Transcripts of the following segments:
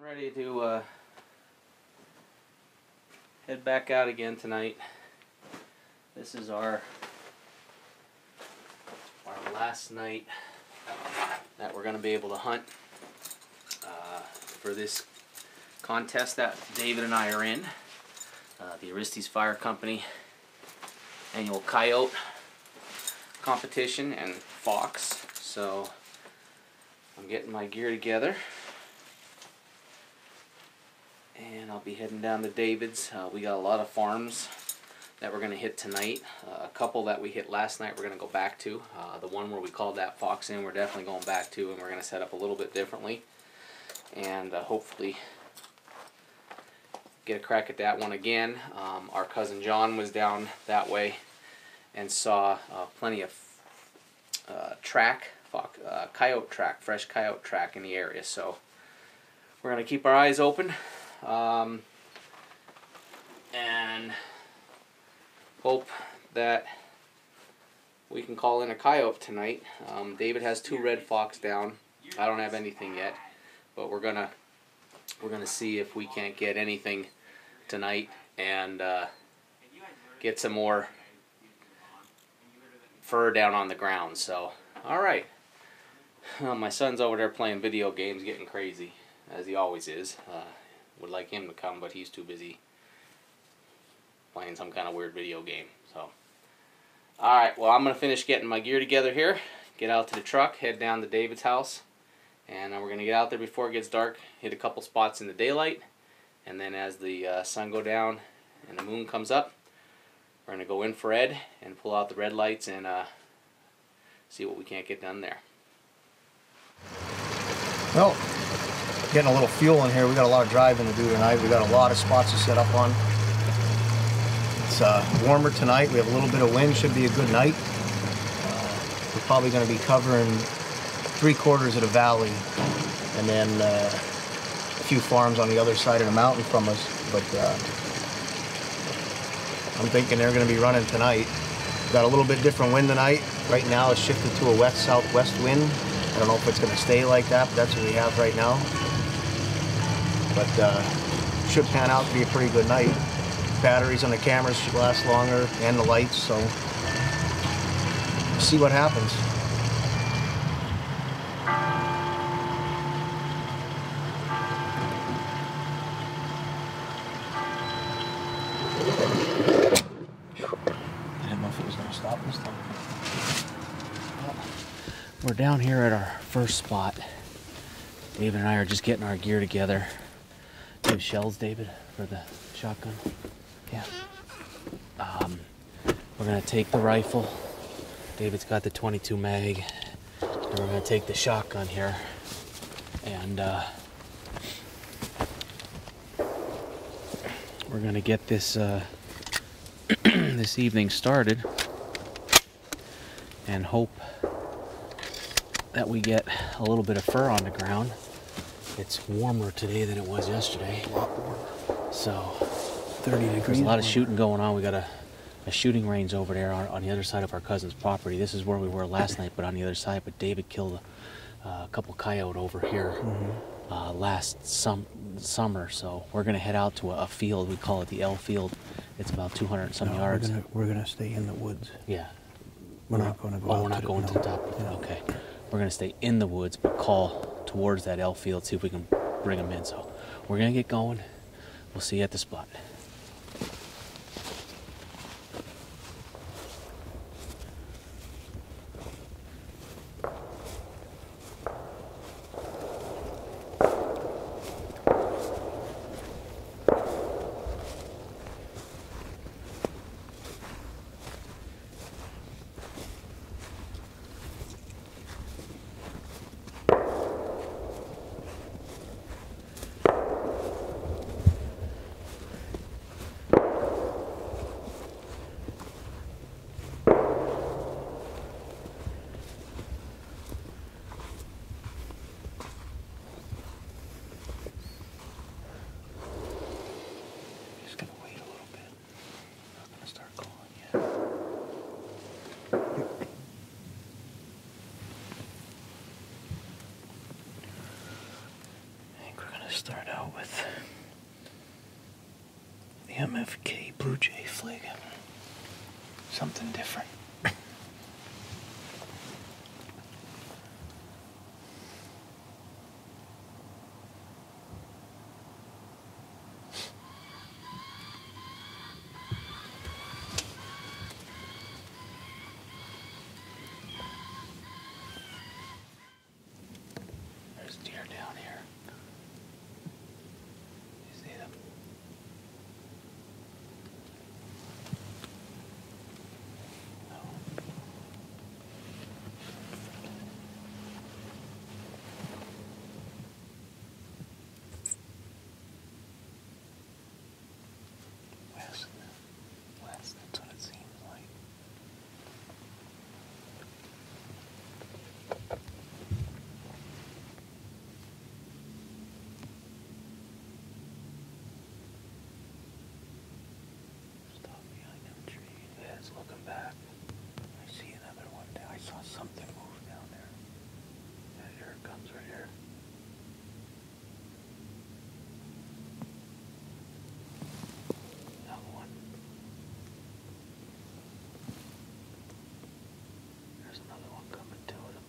Ready to head back out again tonight. This is our last night that we're going to be able to hunt for this contest that David and I are in. The Aristes Fire Company annual coyote competition and fox. So I'm getting my gear together. And I'll be heading down to David's. We got a lot of farms that we're going to hit tonight. A couple that we hit last night we're going to go back to. The one where we called that fox in we're definitely going back to, and we're going to set up a little bit differently. And hopefully get a crack at that one again. Our cousin John was down that way and saw plenty of coyote track, fresh coyote track in the area. So we're going to keep our eyes open. And hope that we can call in a coyote tonight. David has 2 red fox down. I don't have anything yet, but we're gonna see if we can't get anything tonight and get some more fur down on the ground. So, all right. My son's over there playing video games, getting crazy, as he always is. Would like him to come, but he's too busy playing some kind of weird video game. So, alright, well, I'm going to finish getting my gear together here, get out to the truck, head down to David's house, and we're going to get out there before it gets dark, hit a couple spots in the daylight, and then as the sun goes down and the moon comes up, we're going to go infrared and pull out the red lights and see what we can't get done there. Well, getting a little fuel in here. We got a lot of driving to do tonight. We got a lot of spots to set up on. It's warmer tonight. We have a little bit of wind. Should be a good night. We're probably going to be covering 3/4 of the valley, and then a few farms on the other side of the mountain from us. But I'm thinking they're going to be running tonight. Got a little bit different wind tonight. Right now it's shifted to a west-southwest wind. I don't know if it's going to stay like that, but that's what we have right now. But should pan out to be a pretty good night. Batteries on the cameras should last longer, and the lights, so we'll see what happens. I didn't know if it was going to stop this time. Well, we're down here at our first spot. David and I are just getting our gear together. Do you have shells, David, for the shotgun? Yeah. We're going to take the rifle. David's got the 22 mag. And we're going to take the shotgun here. And we're going to get this this evening started. And hope that we get a little bit of fur on the ground. It's warmer today than it was yesterday. A lot warmer. So 30 degrees. There's a lot of shooting going on. We got a shooting range over there on the other side of our cousin's property. This is where we were last night, but on the other side. But David killed a couple coyote over here last summer. So we're gonna head out to a field. We call it the L field. It's about 200 and some yards. We're gonna stay in the woods. Yeah. We're not going to go. Oh, we're not going to the top. Yeah. Okay. We're gonna stay in the woods, but call towards that L field, see if we can bring them in. So we're gonna get going. We'll see you at the spot. Start out with the MFK Blue Jay flag. Something different. There's deer down here. You see them? No. West, that's what it seems like. Stop behind them trees. Yeah, it's looking back. I see another one there. I saw something move down there. Yeah, here it comes right here. Another one. There's another one coming to him.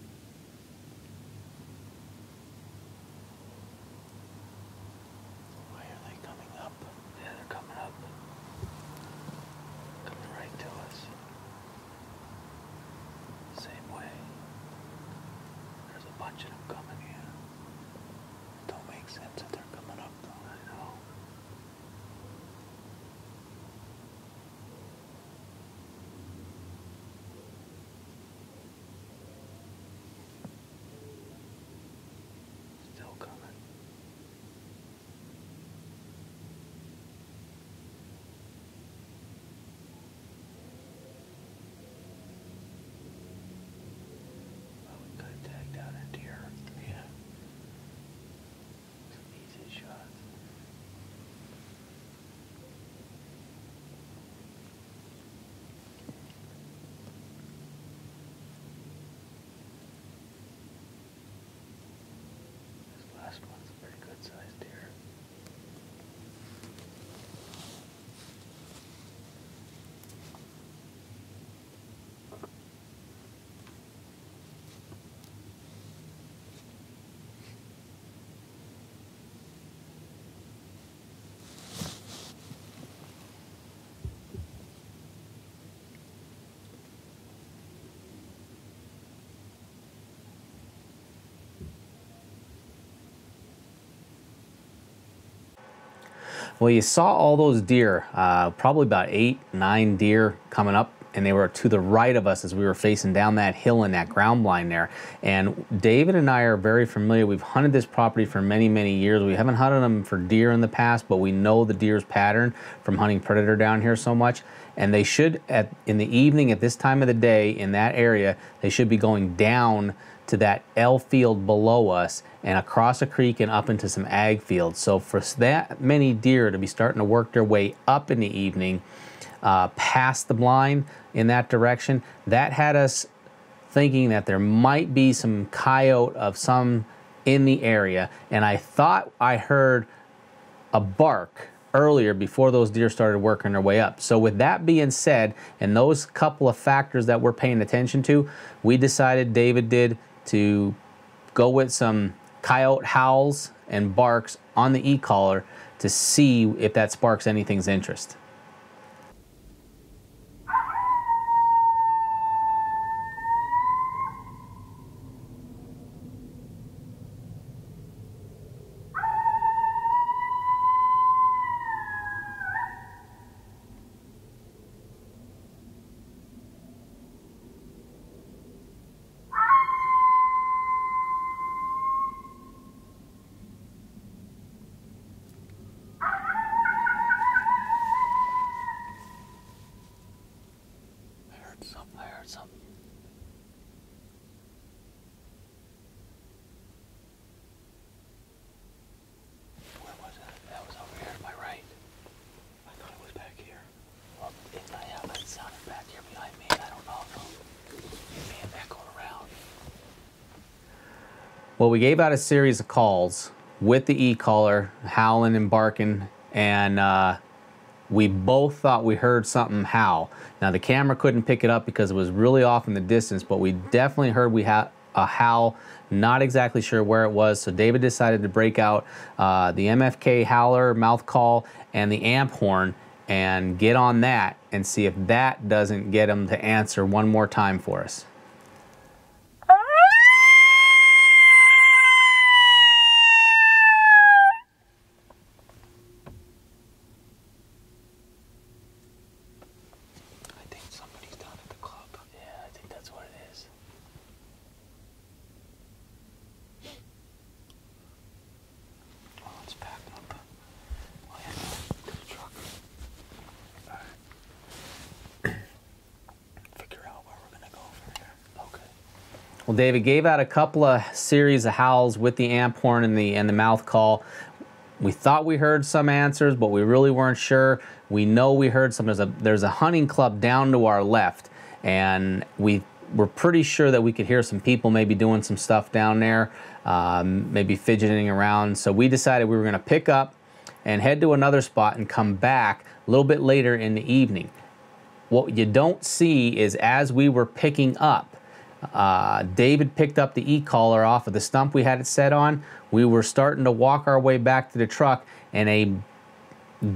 Why are they coming up? Yeah, they're coming up. Coming right to us. Same way. There's a bunch of them coming here. Don't make sense that they're coming up though. I know. Still coming. Well, we could have tagged out a deer. Yeah. Some easy shots. This last one's a pretty good sized deer. Well, you saw all those deer, probably about 8, 9 deer coming up, and they were to the right of us as we were facing down that hill in that ground blind there. And David and I are very familiar. We've hunted this property for many, many years. We haven't hunted them for deer in the past, but we know the deer's pattern from hunting predator down here so much. And they should, in the evening at this time of the day in that area, they should be going down to that L field below us and across a creek and up into some ag fields. So for that many deer to be starting to work their way up in the evening, past the blind in that direction, that had us thinking that there might be some coyote of some in the area. And I thought I heard a bark earlier before those deer started working their way up. So with that being said, and those couple of factors that we're paying attention to, we decided, David did, to go with some coyote howls and barks on the e-collar to see if that sparks anything's interest. I heard something. Where was that? That was over here to my right. I thought it was back here. Well, it sounded back here behind me. I don't know if it may have echoed around. Well, we gave out a series of calls with the e-collar, howling and barking, and we both thought we heard something howl. Now the camera couldn't pick it up because it was really off in the distance, but we definitely heard we had a howl. Not exactly sure where it was, so David decided to break out the MFK howler, mouth call, and the amp horn and get on that and see if that doesn't get him to answer one more time for us. I think somebody's down at the club. Yeah, I think that's what it is. Oh, it's packed up. Oh, yeah, to the truck. All right. Figure out where we're gonna go from here. Okay. Well, David gave out a couple of series of howls with the amp horn and the mouth call. We thought we heard some answers, but we really weren't sure. We know we heard some. There's a hunting club down to our left, and we were pretty sure that we could hear some people maybe doing some stuff down there, maybe fidgeting around. So we decided we were going to pick up and head to another spot and come back a little bit later in the evening. What you don't see is as we were picking up, David picked up the e-collar off of the stump we had it set on. We were starting to walk our way back to the truck, and a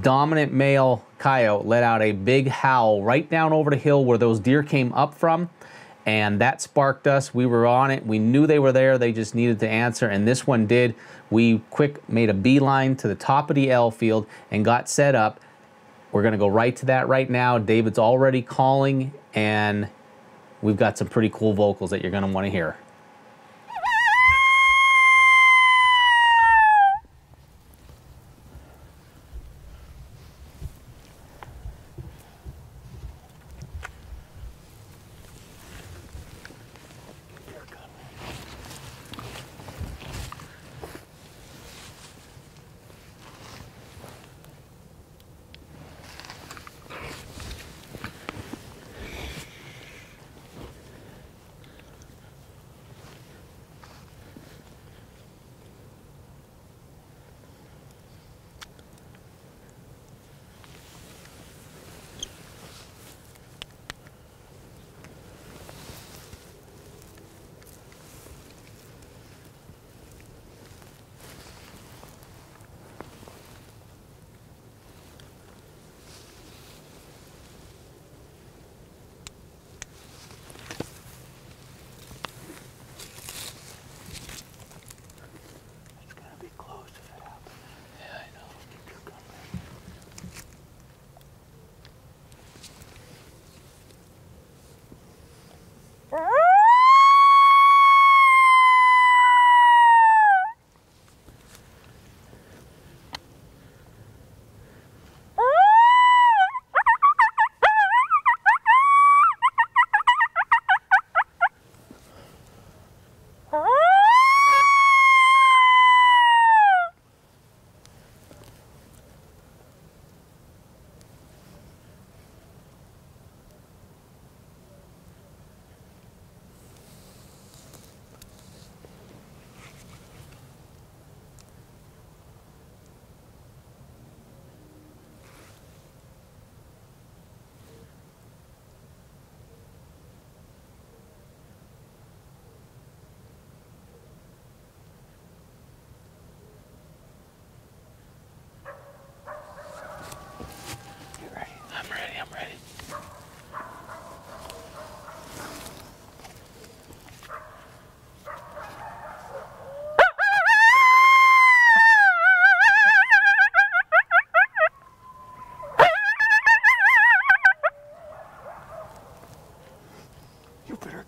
dominant male coyote let out a big howl right down over the hill where those deer came up from, and that sparked us. We were on it. We knew they were there. They just needed to answer, and this one did. We quick made a beeline to the top of the L field and got set up. We're going to go right to that right now. David's already calling, and we've got some pretty cool vocals that you're going to want to hear.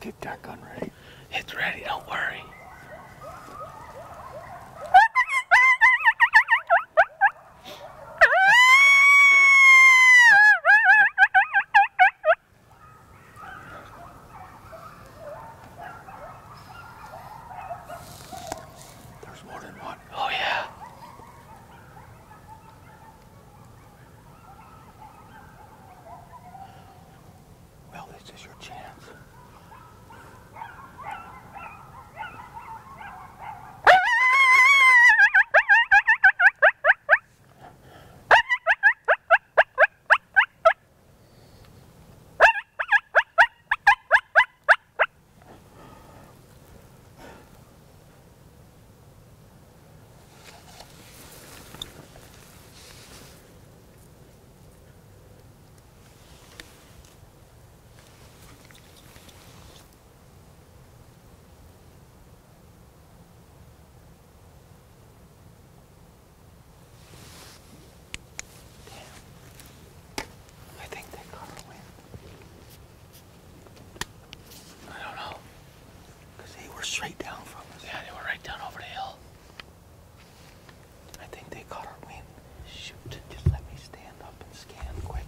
Keep that gun ready. It's ready, don't worry. There's more than one. Oh yeah. Well, this is your chance. caught our wind. Shoot, just let me stand up and scan quick.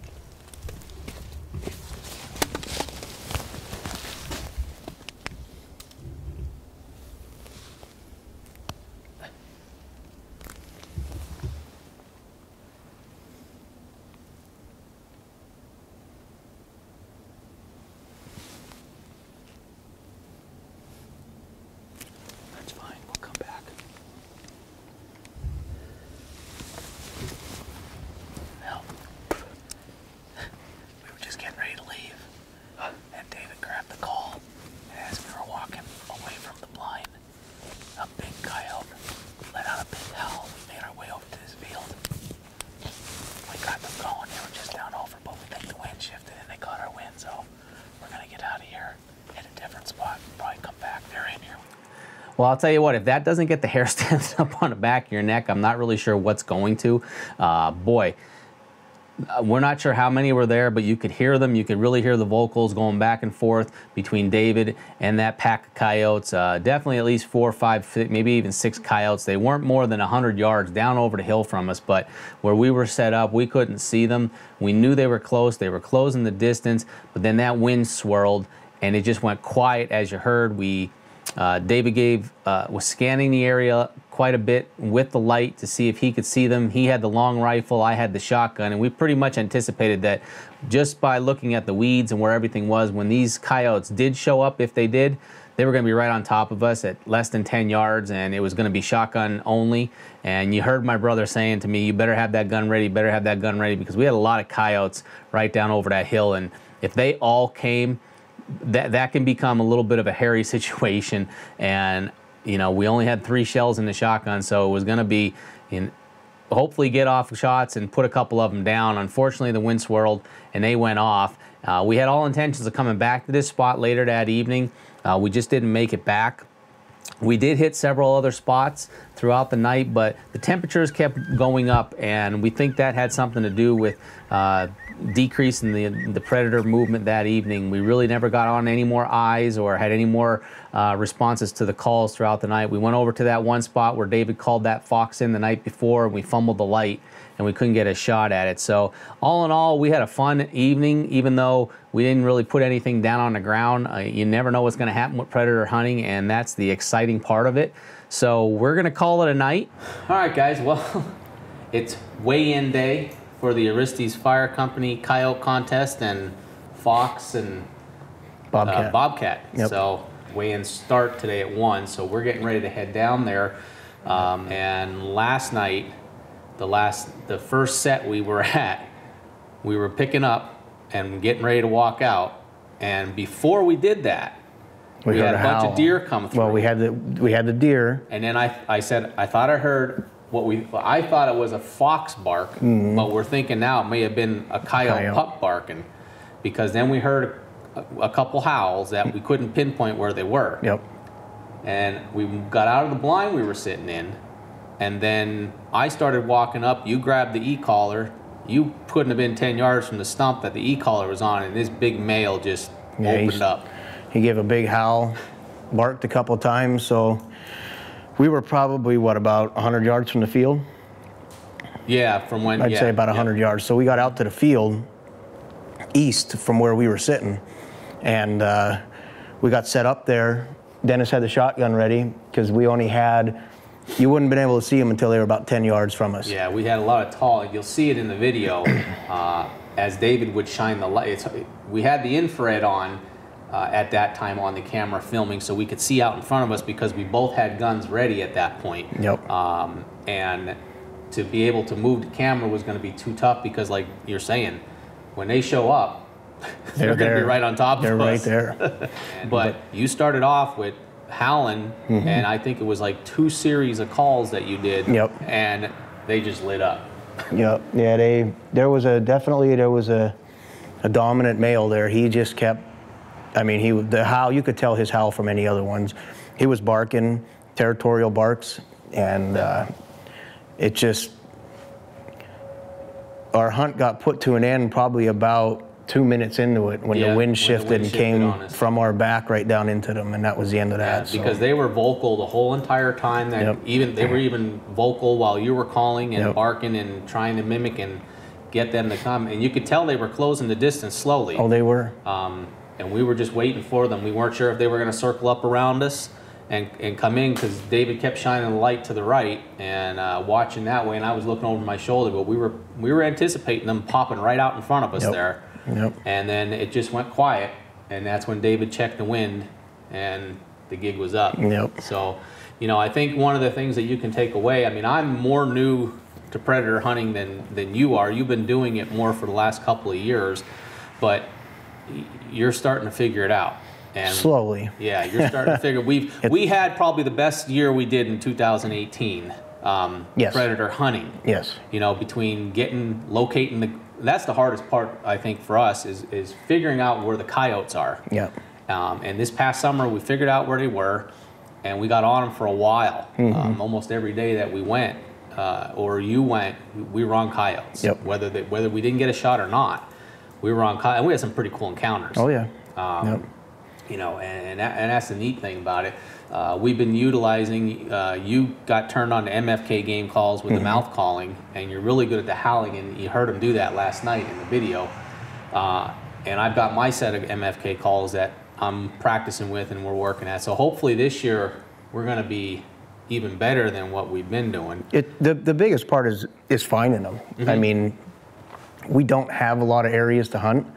That's fine, we'll come back. Well, we were just getting ready to leave, and David grabbed the call, and as we were walking away from the blind, a big coyote let out a big howl. We made our way over to this field. We got them going, they were just down over, but we think the wind shifted and they caught our wind, so we're gonna get out of here, hit a different spot, probably come back. They're in here. Well, I'll tell you what, if that doesn't get the hair standing up on the back of your neck, I'm not really sure what's going to. Boy, we're not sure how many were there, but you could hear them. You could really hear the vocals going back and forth between David and that pack of coyotes. Definitely at least 4 or 5, maybe even 6 coyotes. They weren't more than 100 yards down over the hill from us, but where we were set up, we couldn't see them. We knew they were close. They were closing the distance, but then that wind swirled and it just went quiet. As you heard, David was scanning the area quite a bit with the light to see if he could see them. He had the long rifle, I had the shotgun, and we pretty much anticipated that just by looking at the weeds and where everything was, when these coyotes did show up, if they did, they were going to be right on top of us at less than 10 yards, and it was going to be shotgun only. And you heard my brother saying to me, you better have that gun ready, better have that gun ready, because we had a lot of coyotes right down over that hill, and if they all came, that can become a little bit of a hairy situation. And you know, we only had 3 shells in the shotgun, so it was going to be hopefully get off shots and put a couple of them down. Unfortunately, the wind swirled and they went off. We had all intentions of coming back to this spot later that evening. We just didn't make it back. We did hit several other spots throughout the night, but the temperatures kept going up, and we think that had something to do with decrease in the predator movement that evening. We really never got on any more eyes or had any more responses to the calls throughout the night. We went over to that one spot where David called that fox in the night before, and we fumbled the light and we couldn't get a shot at it. So all in all, we had a fun evening, even though we didn't really put anything down on the ground. You never know what's going to happen with predator hunting, and that's the exciting part of it. So we're going to call it a night. All right, guys, well, it's weigh-in day for the Aristes Fire Company Coyote Contest and Fox and Bobcat. Yep. So weigh-ins start today at 1, so we're getting ready to head down there. And last night, the first set we were at, we were picking up and getting ready to walk out, and before we did that, we had a bunch of deer come through. Well, we had the deer, and then I said I thought I heard I thought it was a fox bark, but we're thinking now it may have been a coyote pup barking, because then we heard a couple howls that we couldn't pinpoint where they were. Yep. And we got out of the blind we were sitting in, and then I started walking up. You grabbed the e-collar. You couldn't have been 10 yards from the stump that the e-collar was on, and this big male just opened up. He gave a big howl, barked a couple times, so we were probably, what, about 100 yards from the field? Yeah, from when... I'd say about 100 yards. So we got out to the field east from where we were sitting, and we got set up there. Dennis had the shotgun ready, because we only had... You wouldn't have been able to see them until they were about 10 yards from us. Yeah, we had a lot of tall... You'll see it in the video as David would shine the light. We had the infrared on at that time on the camera filming, so we could see out in front of us because we both had guns ready at that point. Yep. And to be able to move the camera was going to be too tough, because like you're saying, when they show up, they're going to be right on top of us. They're right there. But you started off with howling, and I think it was like 2 series of calls that you did. Yep. And they just lit up. Yep. Yeah, there was a dominant male there. He just kept, I mean, the howl, you could tell his howl from any other ones. He was barking, territorial barks, and it just, our hunt got put to an end probably about 2 minutes into it when the wind shifted and came from our back right down into them, and that was the end of that. Yeah, because they were vocal the whole entire time. That they were even vocal while you were calling and barking and trying to mimic and get them to come. And you could tell they were closing the distance slowly. Oh, they were. And we were just waiting for them. We weren't sure if they were going to circle up around us and come in, because David kept shining the light to the right and watching that way, and I was looking over my shoulder, but we were anticipating them popping right out in front of us there. And then it just went quiet, and that's when David checked the wind and the gig was up. So, you know, I think one of the things that you can take away, I mean, I'm more new to predator hunting than you are. You've been doing it more for the last couple of years, but you're starting to figure it out. And slowly. Yeah, you're starting to figure. We had probably the best year we did in 2018. Predator hunting. Yes. You know, between locating that's the hardest part, I think, for us is figuring out where the coyotes are. Yeah. And this past summer we figured out where they were, and we got on them for a while. Almost every day that we went or you went, we were on coyotes. Whether we didn't get a shot or not, we were on coyotes, and we had some pretty cool encounters. Oh yeah. You know, and that's the neat thing about it. We've been utilizing, you got turned on to MFK game calls with the mouth calling, and you're really good at the howling, and you heard him do that last night in the video. And I've got my set of MFK calls that I'm practicing with and we're working at. So hopefully this year we're going to be even better than what we've been doing. The biggest part is finding them. I mean, we don't have a lot of areas to hunt.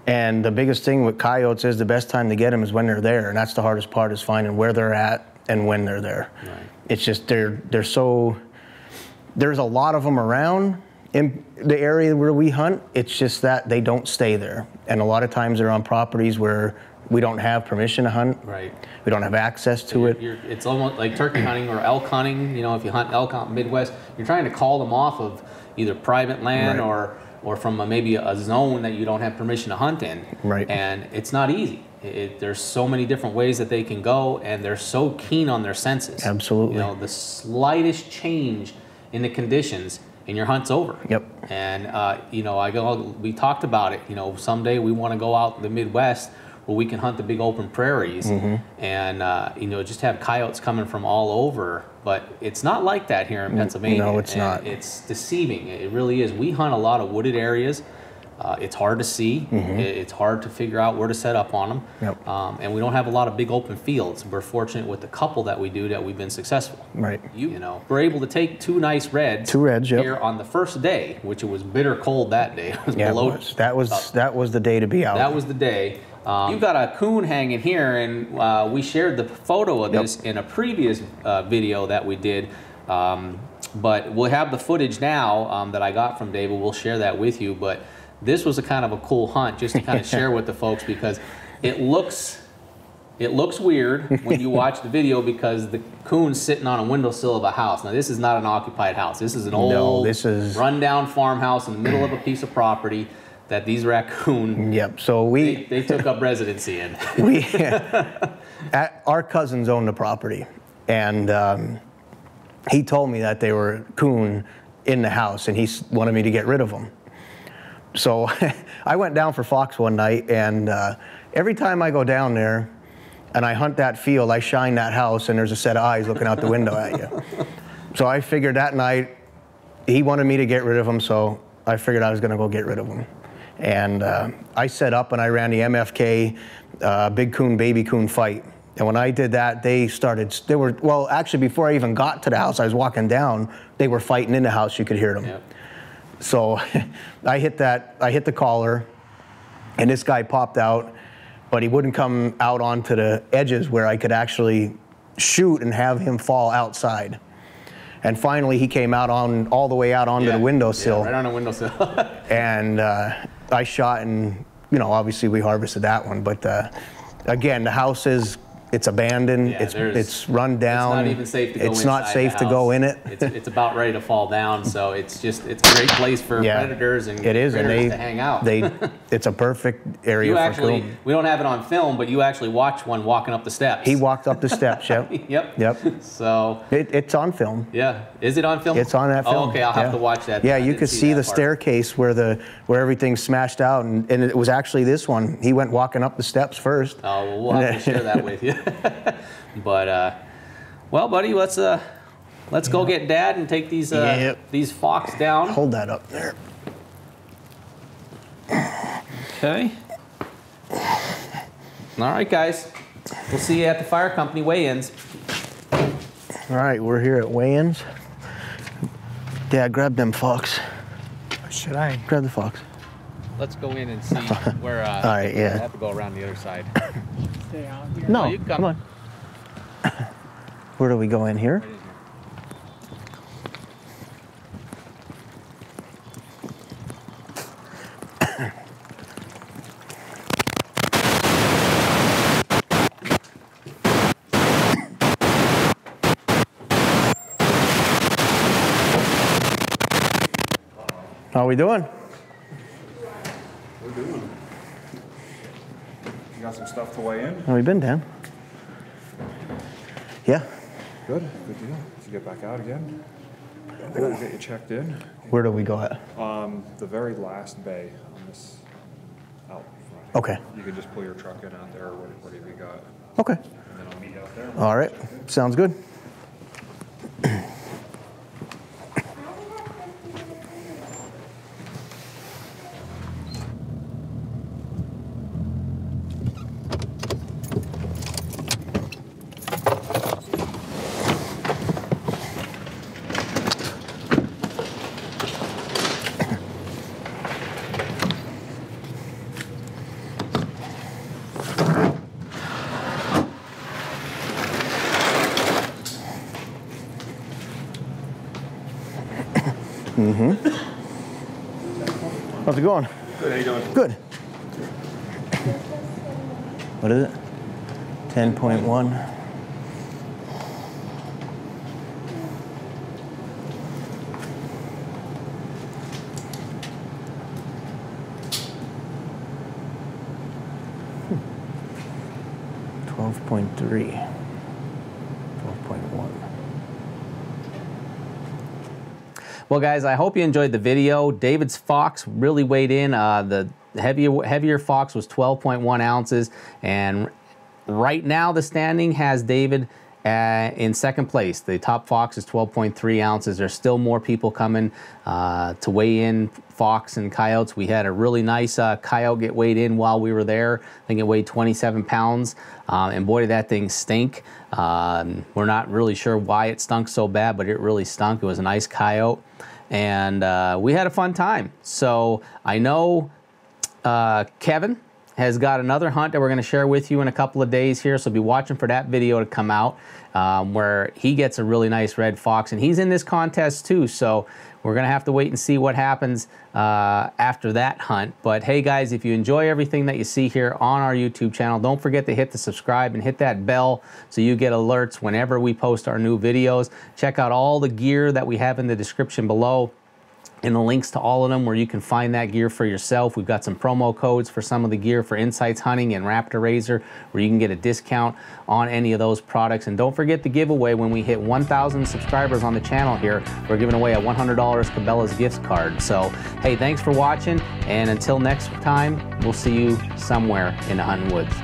And the biggest thing with coyotes is the best time to get them is when they're there, and that's the hardest part, is finding where they're at and when they're there. Right. It's just there's a lot of them around in the area where we hunt. It's just that they don't stay there, and a lot of times they're on properties where we don't have permission to hunt. Right. We don't have access to it. It's almost like turkey hunting or elk hunting. You know, if you hunt elk out in the Midwest, you're trying to call them off of either private land or from maybe a zone that you don't have permission to hunt in. Right. And it's not easy. There's so many different ways that they can go, and they're so keen on their senses. Absolutely. You know, the slightest change in the conditions and your hunt's over. Yep. And, you know, we talked about it, you know, someday we want to go out in the Midwest where we can hunt the big open prairies and, you know, just have coyotes coming from all over. But it's not like that here in Pennsylvania. No, it's not. It's deceiving. It really is. We hunt a lot of wooded areas. It's hard to see. It's hard to figure out where to set up on them. Yep. And we don't have a lot of big open fields. We're fortunate with the couple that we do that we've been successful. Right. You know, we're able to take two nice reds. Here on the first day, which it was bitter cold that day. It was below. That was the day to be out. That was the day. You've got a coon hanging here, and we shared the photo of this in a previous video that we did. But we'll have the footage now that I got from David. We'll share that with you. But this was a kind of a cool hunt just to kind of share with the folks, because it looks weird when you watch the video, because the coon's sitting on a windowsill of a house. Now, this is not an occupied house. This is an old, rundown farmhouse in the middle of a piece of property that these raccoon, so they took up residency in. Our cousins owned the property, and he told me that they were coon in the house, and he wanted me to get rid of them. So I went down for fox one night, and every time I go down there and I hunt that field, I shine that house, and there's a set of eyes looking out the window at you. So I figured that night he wanted me to get rid of them, so I figured I was going to go get rid of them. And I set up and I ran the MFK big coon, baby coon fight. And when I did that, well, actually before I even got to the house, I was walking down, they were fighting in the house, you could hear them. Yep. So I hit the collar, and this guy popped out, but he wouldn't come out onto the edges where I could actually shoot and have him fall outside. And finally he came out all the way out onto the windowsill. Yeah, right on the windowsill. And I shot, and, you know, obviously we harvested that one. But again, the house is it's abandoned. Yeah, it's run down. It's not even safe to go It's not safe to go in it. It's about ready to fall down. So it's a great place for predators and critters to hang out. It's a perfect area for film. We don't have it on film, but you actually watched one walking up the steps. He walked up the steps. Yep. Yep. So it's on film. Yeah. Is it on film? It's on that film. Oh, okay. I'll have to watch that. Yeah, you could see the staircase where everything's smashed out, and it was actually this one. He went walking up the steps first. Oh, well, we'll have to share that with you. But well, buddy, let's go get Dad and take these fox down. Hold that up there. Okay. All right, guys. We'll see you at the fire company weigh-ins. All right, we're here at weigh-ins. Dad, grab them fox. Should I? Grab the fox. Let's go in and see where. All right, yeah. I have to go around the other side. Stay out here. No, you can come on. Where do we go in here? Right in here. How are we doing? We're doing. You got some stuff to weigh in? How we been, Dan? Yeah. Good deal. Did you get back out again? We'll get you checked in. Where do we go at? The very last bay on this out front. Okay. You can just pull your truck in out there or whatever you got. Okay. And then I'll meet you out there. All right. Sounds good. How's it going? Good, how you doing? Good. What is it? 10.1. .3. 12.1. Well, guys, I hope you enjoyed the video. David's fox really weighed in. The heavier fox was 12.1 ounces, and right now the standing has David in second place. The top fox is 12.3 ounces. There's still more people coming to weigh in fox and coyotes. We had a really nice coyote get weighed in while we were there. I think it weighed 27 pounds, and boy, did that thing stink. We're not really sure why it stunk so bad, but it really stunk. It was a nice coyote, and we had a fun time. So I know Kevin has got another hunt that we're going to share with you in a couple of days here, so be watching for that video to come out where he gets a really nice red fox, and he's in this contest too, so we're going to have to wait and see what happens after that hunt. But hey guys, if you enjoy everything that you see here on our YouTube channel, don't forget to hit the subscribe and hit that bell so you get alerts whenever we post our new videos. Check out all the gear that we have in the description below, and the links to all of them where you can find that gear for yourself. We've got some promo codes for some of the gear for Insights Hunting and Raptor Razor where you can get a discount on any of those products. And don't forget the giveaway when we hit 1,000 subscribers on the channel here. We're giving away a $100 Cabela's gift card. So, hey, thanks for watching, and until next time, we'll see you somewhere in the hunting woods.